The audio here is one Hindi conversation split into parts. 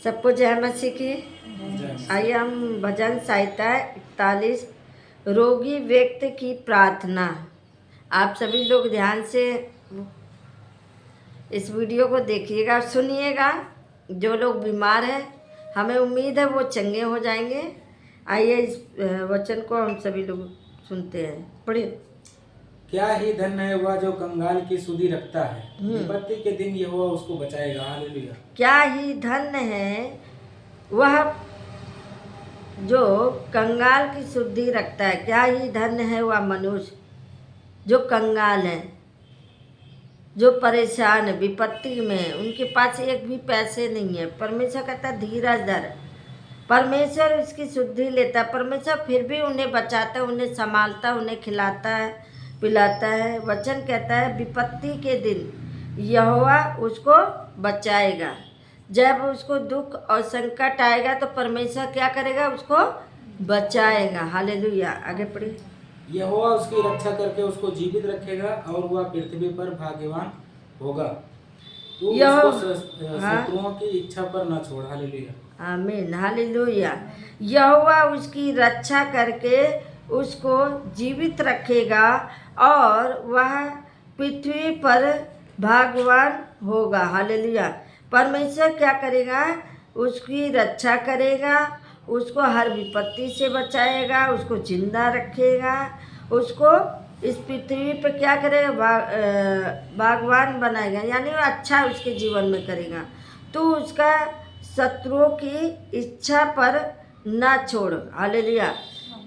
सबको जय मसीह की। आइए हम भजन संहिता 41 रोगी व्यक्ति की प्रार्थना। आप सभी लोग ध्यान से इस वीडियो को देखिएगा, सुनिएगा। जो लोग बीमार हैं हमें उम्मीद है वो चंगे हो जाएंगे। आइए इस वचन को हम सभी लोग सुनते हैं। पढ़िए। क्या ही धन्य है वह जो कंगाल की सुधि रखता है, विपत्ति के दिन यहोवा उसको बचाएगा। हालेलुया। क्या ही धन्य है वह जो कंगाल की शुद्धि रखता है। क्या ही धन्य है वह मनुष्य जो कंगाल है, जो परेशान है, विपत्ति में, उनके पास एक भी पैसे नहीं है। परमेश्वर कहता है धीरज धर। परमेश्वर उसकी शुद्धि लेता है। परमेश्वर फिर भी उन्हें बचाता है, उन्हें संभालता है, उन्हें खिलाता है, पिलाता है। वचन कहता है विपत्ति के दिन यहोवा उसको बचाएगा। जब उसको दुख और संकट आएगा तो परमेश्वर क्या करेगा? उसको बचाएगा। हालेलुया। आगे पढ़िए। यहोवा उसकी रक्षा करके उसको जीवित रखेगा और वह पृथ्वी पर भाग्यवान होगा। तू उसको शत्रुओं की इच्छा पर न छोड़। हालेलुया। आमीन। हालेलुया। यहोवा उसकी रक्षा करके उसको जीवित रखेगा और वह पृथ्वी पर भाग्यवान होगा। हालेलुया। परमेश्वर क्या करेगा? उसकी रक्षा करेगा, उसको हर विपत्ति से बचाएगा, उसको जिंदा रखेगा, उसको इस पृथ्वी पे क्या करेगा? बागवान बनाएगा, यानी वो अच्छा उसके जीवन में करेगा। तो उसका शत्रुओं की इच्छा पर ना छोड़। हालेलुया।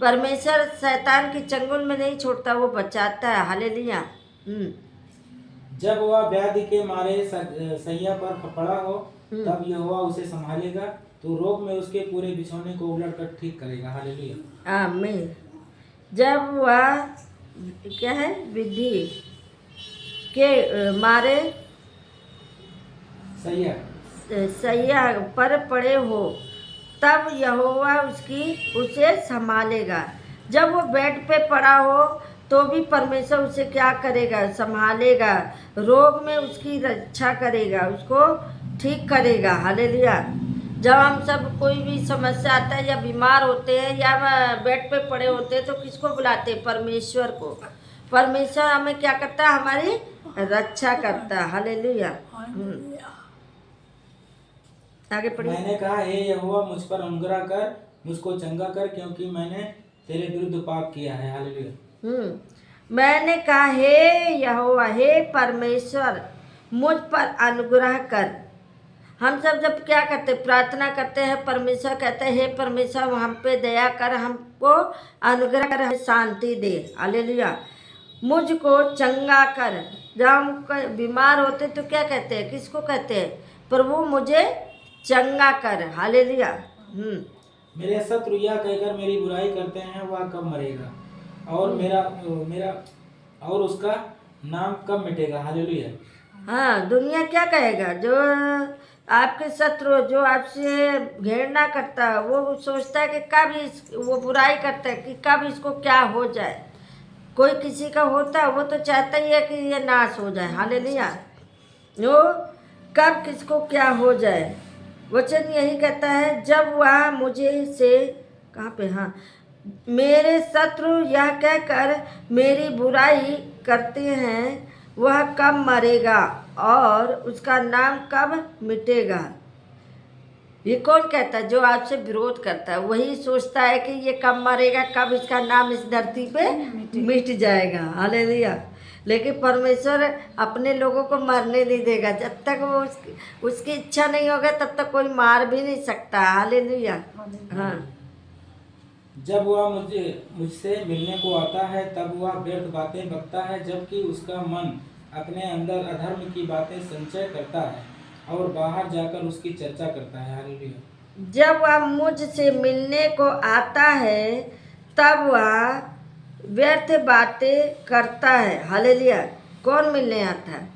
परमेश्वर शैतान की चंगुल में नहीं छोड़ता, वो बचाता है। हालेलुया। जब वह व्याधि के मारे सैया पर पड़ा हो तब यहोवा उसे संभालेगा। तो रोग में उसके पूरे बिछौने को उलटकर ठीक करेगा। हालेलुया। आमीन। जब वह क्या है विधि के मारे सैया पर पड़े हो तब यहोवा उसे संभालेगा। जब वो बेड पे पड़ा हो तो भी परमेश्वर उसे क्या करेगा? संभालेगा। रोग में उसकी रक्षा करेगा, उसको ठीक करेगा। हालेलुया। जब हम सब कोई भी समस्या आता है या बीमार होते हैं या बेड पे पड़े होते हैं तो किसको बुलाते हैं? परमेश्वर को। परमेश्वर हमें क्या करता है? हमारी रक्षा करता है। हालेलुया। आगे पढ़िए। मैंने कहा हे यहोवा मुझ पर अनुग्रह कर, मुझको चंगा कर, क्योंकि मैंने तेरे विरुद्ध पाप किया है। हालेलुया। मैंने कहा हे यहोवा, हे परमेश्वर मुझ पर अनुग्रह कर। हम सब जब क्या करते? प्रार्थना करते हैं, परमेश्वर कहते हैं हे परमेश्वर हम पे दया कर, हमको अनुग्रह कर, हमें शांति दे। हालेलुया। मुझको चंगा कर। जब हम बीमार होते तो क्या कहते हैं? किसको कहते हैं? प्रभु मुझे चंगा कर। हालेलुया। मेरे शत्रु यह कहकर मेरी बुराई करते हैं वह कब मरेगा और मेरा और उसका नाम कब मिटेगा। हालेलुया। हाँ, दुनिया क्या कहेगा? जो आपके शत्रु, जो आपसे घृणा करता है, वो सोचता है कि कब वो बुराई करता है कि कब इसको क्या हो जाए। कोई किसी का होता है वो तो चाहता ही है कि ये नाश हो जाए। हालेलुया। वो कब किसको क्या हो जाए। वचन यही कहता है जब वह मुझे से कहाँ पे? हाँ, मेरे शत्रु यह कहकर मेरी बुराई करते हैं वह कब मरेगा और उसका नाम कब मिटेगा। ये कौन कहता है? जो आपसे विरोध करता है वही सोचता है कि ये कब मरेगा, कब इसका नाम इस धरती पे मिट जाएगा। हालेलुया। लेकिन परमेश्वर अपने लोगों को मरने नहीं देगा। जब तक वो उसकी इच्छा नहीं होगा तब तक कोई मार भी नहीं सकता। हालेलुया। हाँ। जब वह मुझसे मिलने को आता है तब वह व्यर्थ बातें बकता है, जबकि उसका मन अपने अंदर अधर्म की बातें संचय करता है और बाहर जाकर उसकी चर्चा करता है। हालेलुया। जब वह मुझसे मिलने को आता है तब वह व्यर्थ बातें करता है। हालेलुया। कौन मिलने आता है?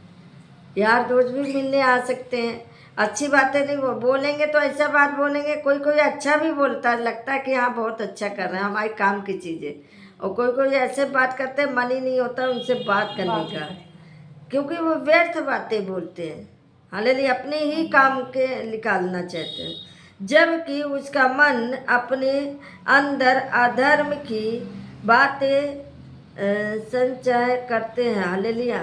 यार दोस्त भी मिलने आ सकते हैं। अच्छी बातें नहीं वो बोलेंगे तो ऐसा बात बोलेंगे। कोई कोई अच्छा भी बोलता है, लगता है कि हाँ बहुत अच्छा कर रहे हैं, हमारे काम की चीज़ें। और कोई कोई ऐसे बात करते हैं मन ही नहीं होता उनसे बात करने का, क्योंकि वो व्यर्थ बातें बोलते हैं। हालेलुया, अपने ही काम के निकालना चाहते हैं, जबकि उसका मन अपने अंदर अधर्म की बातें संचय करते हैं। हालेलुया।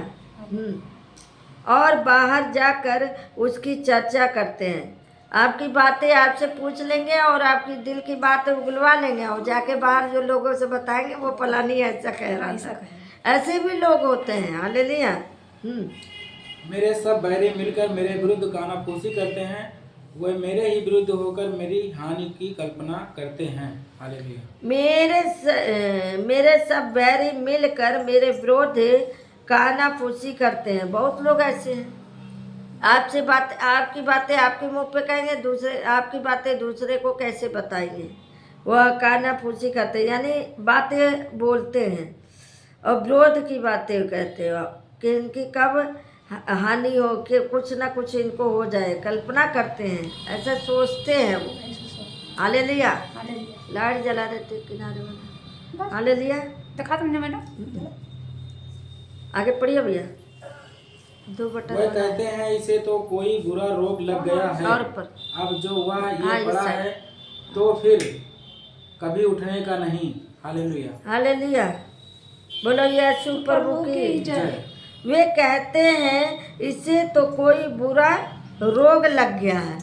और बाहर जाकर उसकी चर्चा करते हैं। आपकी बातें आपसे पूछ लेंगे और आपकी दिल की बातें उगलवा लेंगे और जाके बाहर जो लोगों से बताएंगे वो फलानी ऐसा कह रहा था। ऐसे भी लोग होते हैं। हालेलुया। मेरे सब बैरी मिलकर मेरे विरुद्ध कानाफूसी करते हैं, वे मेरे ही विरुद्ध होकर मेरी हानि की कल्पना करते हैं। हालेलुया। मेरे सब बैरी मिलकर मेरे विरोध कानाफूसी करते हैं। बहुत लोग ऐसे हैं, आपकी बातें आपके मुंह पे कहेंगे, दूसरे आपकी बातें दूसरे को कैसे बताएंगे। वह कानाफूसी करते हैं, यानी बातें बोलते हैं और विरोध की बातें कहते हैं कि इनकी कब हानि हो, कि कुछ ना कुछ इनको हो जाए, कल्पना करते हैं, ऐसा सोचते हैं वो। हालेलुया। लाइट जला देते किनारे वाला। हालेलुया। देखा तुमने मैडम? आगे पढ़िए भैया। 2 बटन वे कहते हैं इसे तो कोई बुरा रोग लग गया है, और पर अब जो वह हाँ, ये पड़ा इस है तो फिर कभी उठने का नहीं। हालेलुया। हालेलुया। बोलो यीशु प्रभु की जय। वे कहते हैं इसे तो कोई बुरा रोग लग गया है।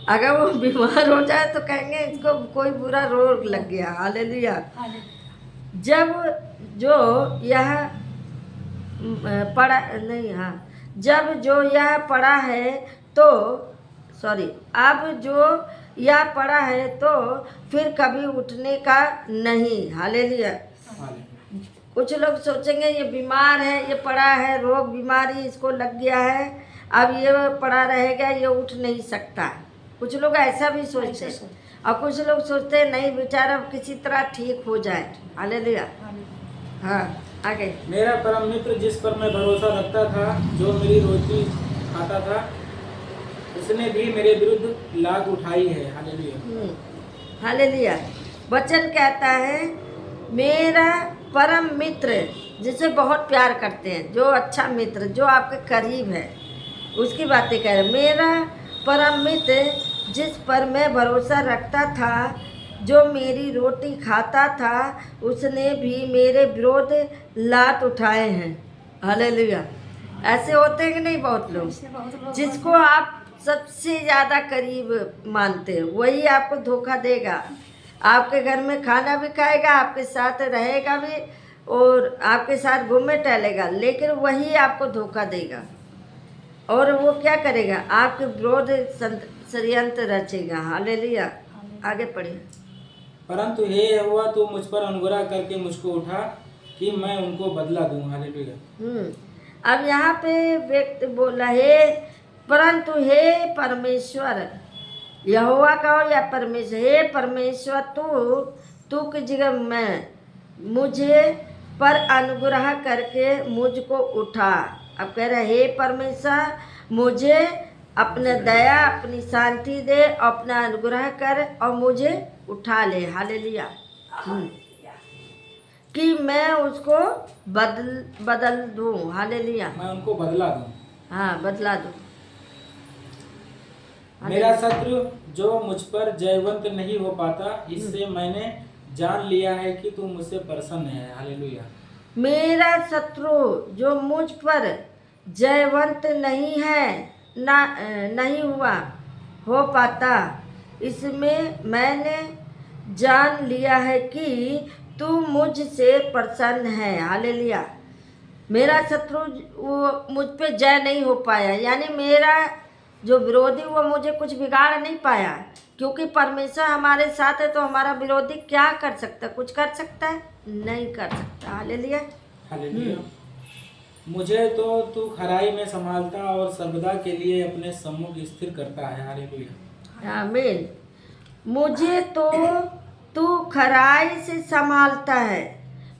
अगर वो बीमार हो जाए तो कहेंगे इसको कोई बुरा रोग लग गया। हालेलुया। जब जो यह पड़ा नहीं, हाँ, जब जो यह पड़ा है तो अब जो यह पड़ा है तो फिर कभी उठने का नहीं। हालेलुया। कुछ लोग सोचेंगे ये बीमार है, ये पड़ा है, रोग बीमारी इसको लग गया है, अब ये पड़ा रहेगा, ये उठ नहीं सकता। कुछ लोग ऐसा भी सोचते हैं और कुछ लोग सोचते हैं नहीं बेचारा किसी तरह ठीक हो जाए। हालेलुया। हाँ, आगे। मेरा परम मित्र जिस पर मैं भरोसा रखता था, जो मेरी रोटी खाता था, उसने भी मेरे विरुद्ध लाग उठाई है। हालेलुया। हालेलुया। वचन कहता है मेरा परम मित्र, जिसे बहुत प्यार करते हैं, जो अच्छा मित्र, जो आपके करीब है, उसकी बातें कह रहे। मेरा परम मित्र जिस पर मैं भरोसा रखता था, जो मेरी रोटी खाता था, उसने भी मेरे विरोध लात उठाए हैं। हालेलुया। ऐसे होते हैं कि नहीं बहुत लोग, जिसको आप सबसे ज़्यादा करीब मानते हैं वही आपको धोखा देगा। आपके घर में खाना भी खाएगा, आपके साथ रहेगा भी और आपके साथ घूमे टहलेगा, लेकिन वही आपको धोखा देगा। और वो क्या करेगा, आपके विरोध षड्यंत्र रचेगा। हालेलुया। आगे पढ़िए। परंतु हे यहोवा तू मुझ पर अनुग्रह करके मुझको उठा कि मैं उनको बदला दूं। हालेलुया। अब यहाँ पे व्यक्ति बोला है परंतु हे परमेश्वर, यहोवा का हो या परमेश्वर, हे परमेश्वर तू की जगह मैं मुझे पर अनुग्रह करके मुझको उठा। अब कह रहे हे परमेश्वर मुझे अपने दया अपनी शांति दे, अपना अनुग्रह कर और मुझे उठा ले। हालेलुया। कि मैं उसको बदल दूं। हालेलुया। मैं उनको बदला दूं। हाँ, बदला दूं। मेरा शत्रु जो मुझ पर जयवंत नहीं हो पाता, इससे मैंने जान लिया है कि तू मुझसे प्रसन्न है। हालेलुया। मेरा शत्रु जो मुझ पर जयवंत नहीं है, नहीं हो पाता, इसमें मैंने जान लिया है कि तू मुझसे प्रसन्न है। हालेलुया। मेरा शत्रु वो मुझ पे जय नहीं हो पाया, यानी मेरा जो विरोधी वो मुझे कुछ बिगाड़ नहीं पाया, क्योंकि परमेश्वर हमारे साथ है। तो हमारा विरोधी क्या कर सकता है? कुछ कर सकता है? नहीं कर सकता। हालेलुया। हालेलुया। मुझे तो तू खराई में संभालता और सर्वदा के लिए अपने सम्मुख स्थिर करता है। हालेलुया। आमीन। मुझे तो तू खराई से संभालता है।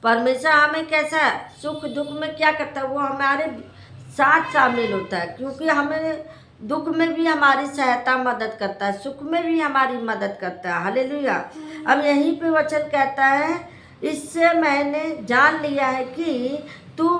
परमेश्वर हमें कैसा सुख दुख में क्या करता है, वो हमारे साथ शामिल होता है, क्योंकि हमें दुख में भी हमारी सहायता मदद करता है, सुख में भी हमारी मदद करता है। हालेलुया। अब यहीं पे वचन कहता है इससे मैंने जान लिया है कि तू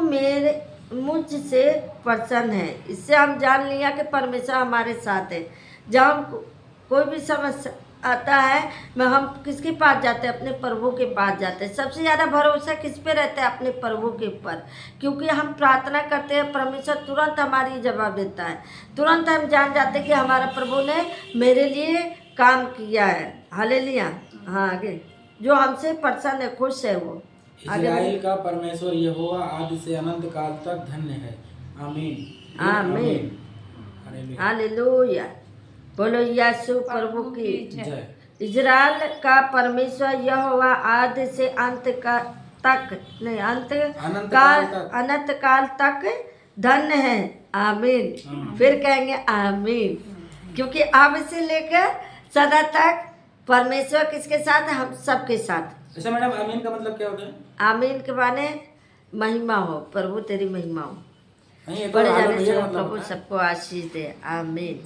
मुझसे प्रसन्न है। इससे हम जान लिया कि परमेश्वर हमारे साथ है। जब हम कोई भी समस्या आता है मैं हम किसके पास जाते हैं? अपने प्रभु के पास जाते हैं। सबसे ज़्यादा भरोसा किस पे रहता है? अपने प्रभु के ऊपर, क्योंकि हम प्रार्थना करते हैं, परमेश्वर तुरंत हमारी जवाब देता है। तुरंत हम जान जाते हैं कि हमारा प्रभु ने मेरे लिए काम किया है। हालेलुया। हाँ, आगे जो हमसे प्रसन्न है, खुश है, वो आगे इज़राइल का परमेश्वर यहोवा आदि से अनंत काल तक धन्य है। आमीन आमीन। हालेलुया। हालेलुया। बोलो यीशु प्रभु की जय। इज़राइल का परमेश्वर यहोवा आदि से अंत का तक नहीं अनंत काल तक धन्य है। आमीन। फिर कहेंगे आमीन, क्योंकि अब से लेकर सदा तक परमेश्वर किसके साथ है? हम सबके साथ। अच्छा मैडम, आमीन का मतलब क्या होता है? आमीन के माने महिमा हो, प्रभु तेरी महिमा हो, नहीं, ये तो बढ़ जाने हालेलुया से का मतलब प्रभु होता है। सबको आशीष दे। आमीन।